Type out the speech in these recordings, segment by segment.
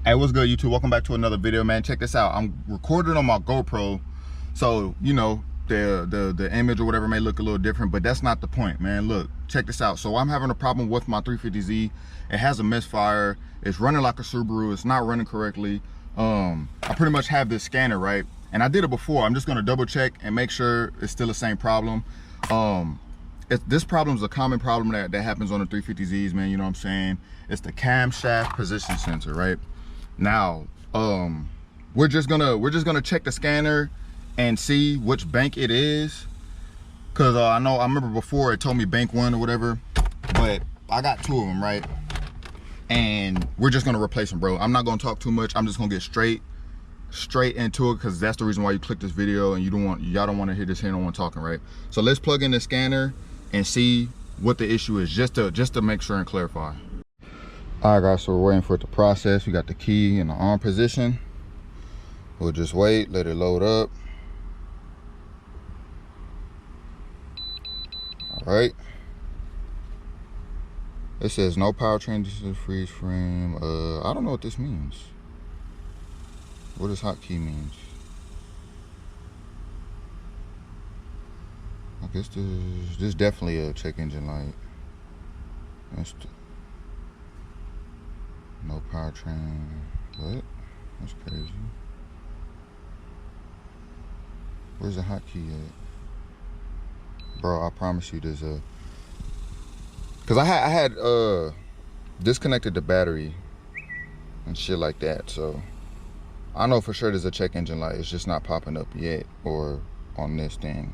Hey, what's good, YouTube? Welcome back to another video, man. Check this out. I'm recording on my GoPro, so you know the image or whatever may look a little different, but that's not the point, man. Look, check this out. So I'm having a problem with my 350Z. It has a misfire. It's running like a Subaru. It's not running correctly. I pretty much have this scanner, right? And I did it before. I'm just gonna double check and make sure it's still the same problem. This problem is a common problem that happens on the 350Zs, man. You know what I'm saying? It's the camshaft position sensor, right? Now, we're just gonna check the scanner and see which bank it is, cause I remember before it told me bank 1 or whatever, but I got 2 of them, right? And we're just gonna replace them, bro. I'm not gonna talk too much. I'm just gonna get straight into it, cause that's the reason why you click this video, and y'all don't want to hear this here no one talking, right? So let's plug in the scanner and see what the issue is, just to make sure and clarify. All right, guys, so we're waiting for it to process. We got the key in the on position. We'll just wait, let it load up. All right. It says no powertrain, this is freeze frame. I don't know what this means. What does hotkey means? I guess this is definitely a check engine light. That's no powertrain. What? That's crazy. Where's the hotkey at? Bro, I promise you there's a... Cause I had disconnected the battery and shit like that, so I know for sure there's a check engine light. It's just not popping up yet, or on this thing.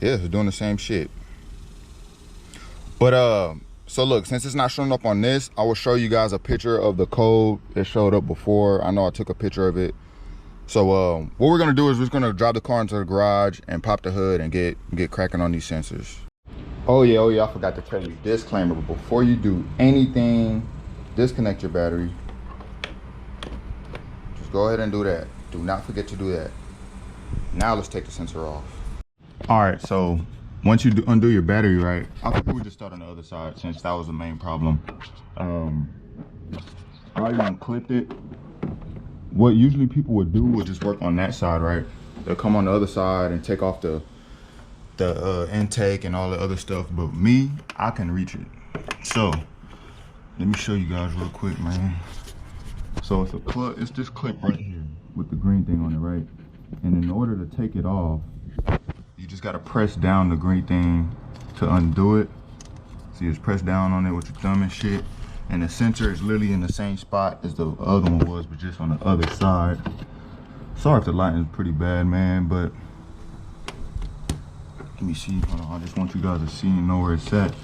Yeah, it's doing the same shit. But so look, since it's not showing up on this, I will show you guys a picture of the code that showed up before. I know I took a picture of it. So what we're gonna do is we're just gonna drive the car into the garage and pop the hood and get cracking on these sensors. Oh yeah, I forgot to tell you, disclaimer, but before you do anything, disconnect your battery. Just go ahead and do that. Do not forget to do that. Now let's take the sensor off. All right, so once you undo your battery, right, I think we just start on the other side since that was the main problem. I already unclipped it. What usually people would do would just work on that side, right? They'll come on the other side and take off the intake and all the other stuff. But me, I can reach it. So let me show you guys real quick, man. So it's this clip right here with the green thing on it, right? And in order to take it off, you just gotta press down the green thing to undo it. See, it's pressed down on it with your thumb and shit. And the sensor is literally in the same spot as the other one was, but just on the other side. Sorry if the lighting is pretty bad, man, but let me see. Hold on, I just want you guys to see and know where it's at.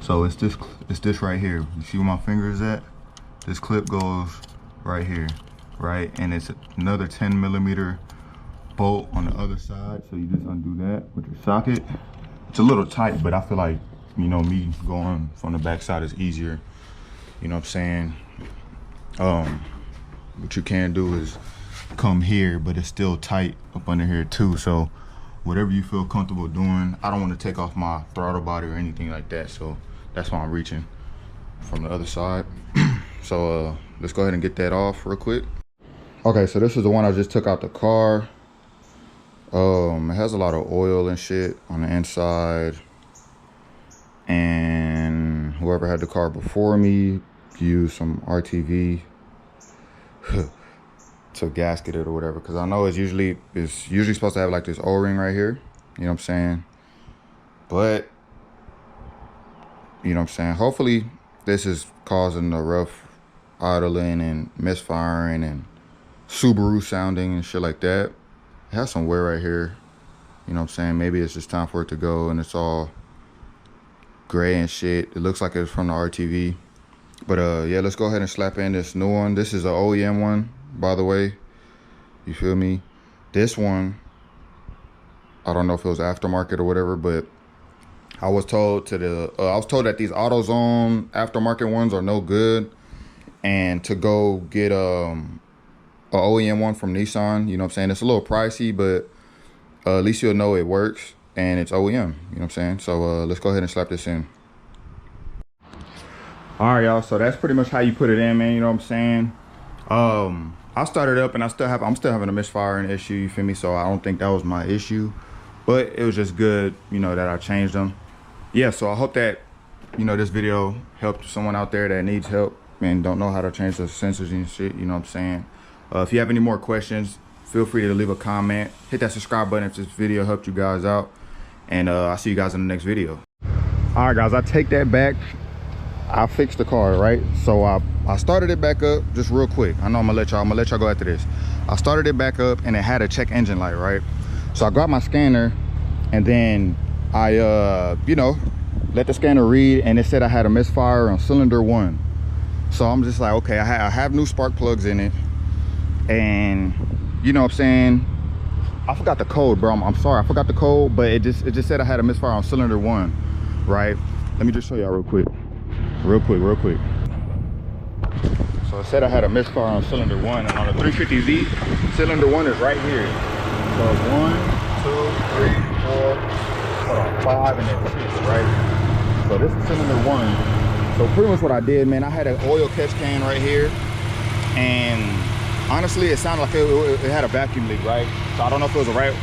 So it's this right here. You see where my finger is at? This clip goes right here, right? And it's another 10mm bolt on the other side. So you just undo that with your socket. It's a little tight, but I feel like, you know, me going from the back side is easier. You know what I'm saying? What you can do is come here, but it's still tight up under here too. So whatever you feel comfortable doing, I don't want to take off my throttle body or anything like that. So that's why I'm reaching from the other side. So let's go ahead and get that off real quick. Okay, so this is the one I just took out the car. It has a lot of oil and shit on the inside. And whoever had the car before me used some RTV to gasket it or whatever, because I know it's usually supposed to have like this O-ring right here, you know what I'm saying? But you know what I'm saying, hopefully this is causing the rough idling and misfiring and Subaru sounding and shit like that. It has some wear right here, you know what I'm saying? Maybe it's just time for it to go and it's all gray and shit. It looks like it's from the RTV. But yeah, let's go ahead and slap in this new one. This is an OEM one, by the way. You feel me? This one, I don't know if it was aftermarket or whatever, but I was told that these AutoZone aftermarket ones are no good, and to go get a OEM one from Nissan, you know what I'm saying? It's a little pricey, but at least you'll know it works. And it's OEM, you know what I'm saying? So let's go ahead and slap this in. All right, y'all, so that's pretty much how you put it in, man. You know what I'm saying? I started up and I'm still having a misfiring issue, you feel me? So I don't think that was my issue, but it was just good, you know, that I changed them. Yeah, so I hope that, you know, this video helped someone out there that needs help and don't know how to change the sensors and shit, you know what I'm saying? If you have any more questions, feel free to leave a comment. Hit that subscribe button if this video helped you guys out. And I'll see you guys in the next video. All right, guys, I take that back. I fixed the car, right? So I started it back up just real quick. I know I'm gonna let y'all go after this. I started it back up and it had a check engine light, right? So I got my scanner and then I, you know, let the scanner read and it said I had a misfire on cylinder 1. So I'm just like, okay, I have new spark plugs in it. And you know what I'm saying? I forgot the code, bro. I'm sorry, I forgot the code, but it just said I had a misfire on cylinder 1, right? Let me just show y'all real quick. Real quick. So it said I had a misfire on cylinder 1, and on the 350Z, cylinder 1 is right here. So 1, 2, 3, 4, hold on, 5, and then 6, right? So this is cylinder 1. So pretty much what I did, man, I had an oil catch can right here, and honestly, it sounded like it had a vacuum leak, right? So I don't know if it was a right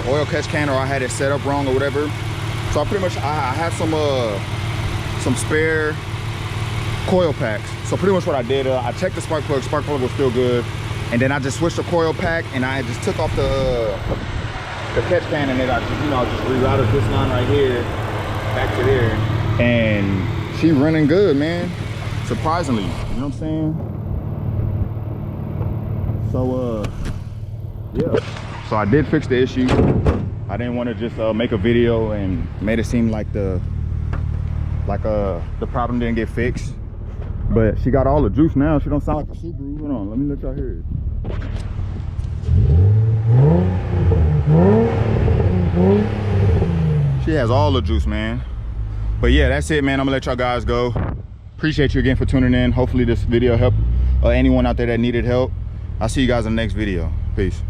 oil catch can or I had it set up wrong or whatever. So I pretty much, I had some spare coil packs. So pretty much what I did, I checked the spark plug was still good, and then I just switched the coil pack and I just took off the catch can, and then I just, you know, just rerouted this line right here back to there, and she running good, man, surprisingly, you know what I'm saying? So yeah, so I did fix the issue. I didn't want to just make a video and made it seem like the problem didn't get fixed. But she got all the juice now. She don't sound like a Subaru. Hold on, let me let y'all hear it. She has all the juice, man. But yeah, that's it, man. I'm gonna let y'all guys go. Appreciate you again for tuning in. Hopefully this video helped anyone out there that needed help. I'll see you guys in the next video. Peace.